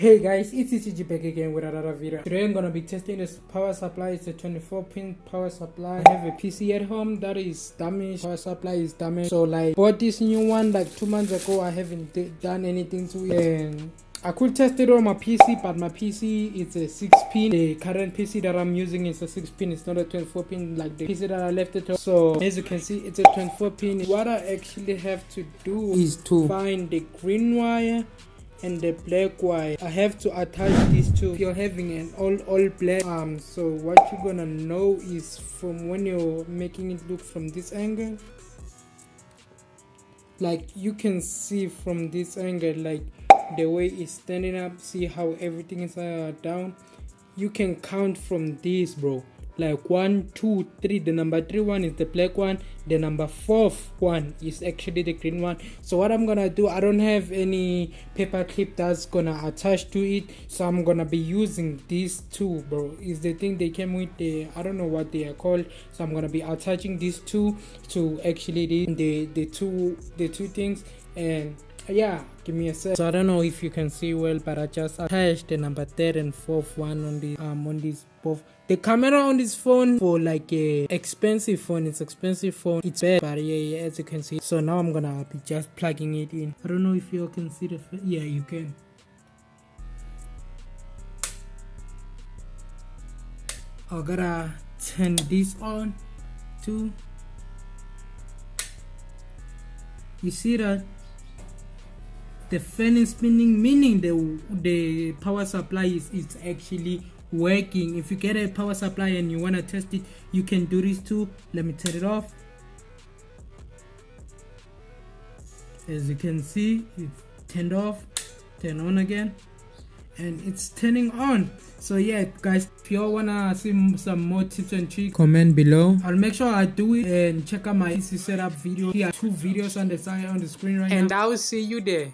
Hey guys, it's EffortTheGamer back again with another video. Today I'm gonna be testing this power supply. It's a 24-pin power supply. I have a PC at home that is damaged. Power supply is damaged. So like bought this new one like 2 months ago. I haven't done anything to it. And I could test it on my PC, but my PC is a 6-pin. The current PC that I'm using is a 6-pin. It's not a 24-pin like the PC that I left it on. So as you can see, it's a 24-pin. What I actually have to do is to find the green wire and the black wire. I have to attach these two. If you're having an all black so what you're gonna know is from when you're making it look from this angle, like you can see from this angle, like the way it's standing up, see how everything is down. You can count from this, bro, like 1 2 3. The number 3 one is the black one, the number 4th one is actually the green one. So what I'm gonna do, I don't have any paper clip that's gonna attach to it, so I'm gonna be using these two, bro. Is the thing they came with, the I don't know what they are called. So I'm gonna be attaching these two to actually the two things. And yeah, give me a sec. So I don't know if you can see well, but I just attached the number 3rd and 4th one on these both. The camera on this phone, for like a expensive phone, it's bad, but yeah, as you can see. So now I'm gonna be just plugging it in. I don't know if you can see yeah, you can. I gotta turn this on too. You see that the fan is spinning, meaning the power supply is actually working. If you get a power supply and you want to test it, you can do this too. Let me turn it off. As you can see, it's turned off, turn on again, and it's turning on. So yeah guys, if you all wanna see some more tips and tricks, comment below. I'll make sure I do it. And check out my PC setup video. Here are 2 videos on the side on the screen right now, and I will see you there.